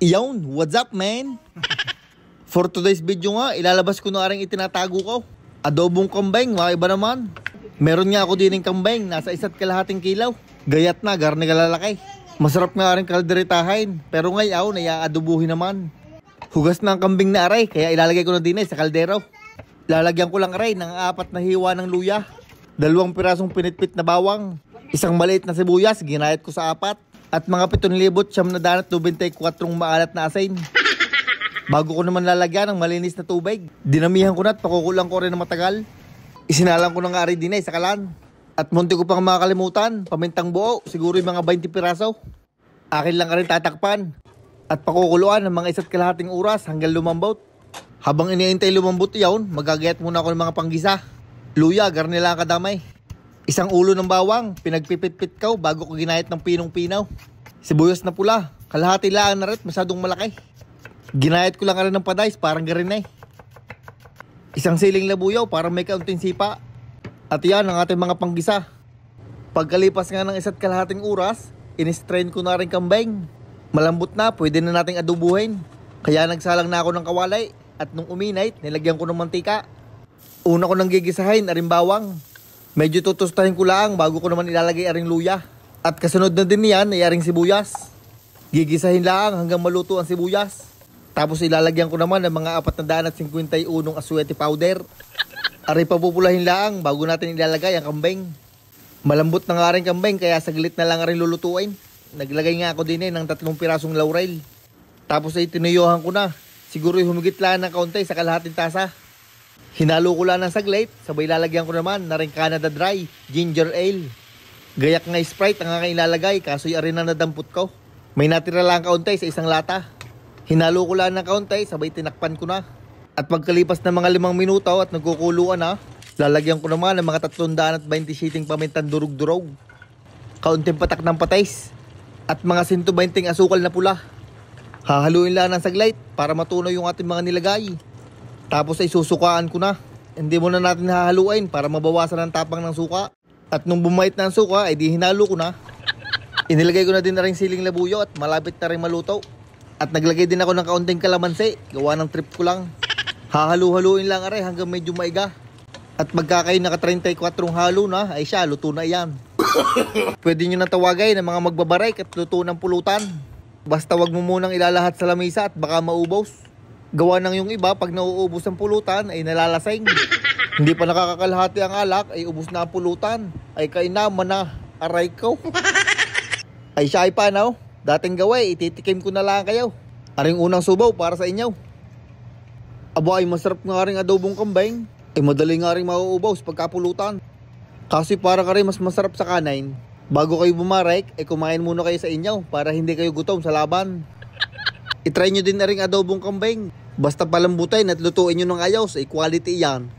Iyon, what's up man? For today's video nga, ilalabas ko na rin itinatago ko. Adobong kambing, mga iba naman. Meron nga ako din ng kambing, nasa 1.5 kilaw. Gayat na, garni kalalaki. Masarap nga rin kalderitahin, pero ngayaw, naiaadubuhin naman. Hugas na ang kambing na aray, kaya ilalagay ko na din sa kaldero. Lalagyan ko lang aray ng 4 na hiwa ng luya. 2 pirasong pinitpit na bawang. 1 maliit na sibuyas, ginayat ko sa 4. At mga 7,994 maalat na asin. Bago ko naman lalagyan ng malinis na tubig, dinamihan ko na at pakukulang ko rin na matagal. Isinalang ko na nga rin din sa kalan. At munti ko pang makakalimutan, pamintang buo, siguro yung mga 20 piraso. Akin lang rin tatakpan. At pakukuluan ng mga 1.5 oras hanggang lumambot. Habang iniintay lumambot yawn, magagayat muna ako ng mga panggisa. Luya, garni lang kadamay. 1 ulo ng bawang, pinagpipit-pit ko bago ko ginayat ng pinong-pinaw. Sibuyas na pula, kalahati lang na rin, masyadong malaki. Ginayat ko lang rin ng padays, parang garinay. 1 siling labuyaw, parang may kaunting sipa. At yan ang ating mga panggisa. Pagkalipas nga ng 1.5 oras, in-strain ko na rin kambing. Malambot na, pwede na nating adubuhin. Kaya nagsalang na ako ng kawalay. At nung uminay, nilagyan ko ng mantika. Una ko nang gigisahin, aring bawang. Medyo tutustahin ko lang bago ko naman ilalagay aring luya. At kasunod na din niyan ay aring sibuyas. Gigisahin lang hanggang maluto ang sibuyas. Tapos ilalagyan ko naman ng mga 451 aswete powder. Aray papupulahin lang bago natin ilalagay ang kambing. Malambot na nga rin kambing kaya saglit na lang aring lulutuin. Naglagay nga ako din ng 3 pirasong laurel. Tapos ay tinuyuhan ko na. Siguro humigit lang ng kaunti sa kalahating tasa. Hinalo ko lang ng saglit, sabay lalagyan ko naman na rin Canada Dry, ginger ale. Gayak nga Sprite ang aking ilalagay, kaso'y arin na nadampot ko. May natira lang kaunti sa 1 lata. Hinalo ko lang ng kaunti, sabay tinakpan ko na. At pagkalipas ng mga 5 minuto at nagkukuluan na, lalagyan ko naman ng mga 320 siting pamintan durug-durog. Kaunting patak ng patis. At mga 120 asukal na pula. Hahaluin lang ng saglit para matunaw yung ating mga nilagay. Tapos ay susukaan ko na. Hindi mo na natin hahaluin para mabawasan ang tapang ng suka. At nung bumait na ang suka ay di hinalo ko na. Inilagay ko na din na rin siling labuyo at malapit na rin maluto. At naglagay din ako ng kaunting kalamansi. Gawa ng trip ko lang. Hahalu-haluin lang aray hanggang medyo maiga. At magkakain naka 34 halo na ay siya, luto na yan. Pwede nyo na tawagay ng mga magbabaray at luto ng pulutan. Basta wag mo munang ilalahat sa lamisa at baka maubos. Gawa ng yung iba, pag nauubos ang pulutan, ay nalalasing. Hindi pa nakakakalahati ang alak, ay ubos na ang pulutan. Ay kainaman na, aray ko. Ay siya ay panaw. Dating gaway, ititikim ko na lang kayo. Aring unang subaw para sa inyo. Aba ay masarap nga rin adobong kambing. Ay madali nga rin mauubos pagkapulutan. Kasi para ka rin mas masarap sa kanain. Bago kayo bumarek, ay kumain muna kayo sa inyo para hindi kayo gutom sa laban. I-try nyo din na rin adobong kambing. Basta palambutin at lutuin nyo ng ayos, ay quality yan.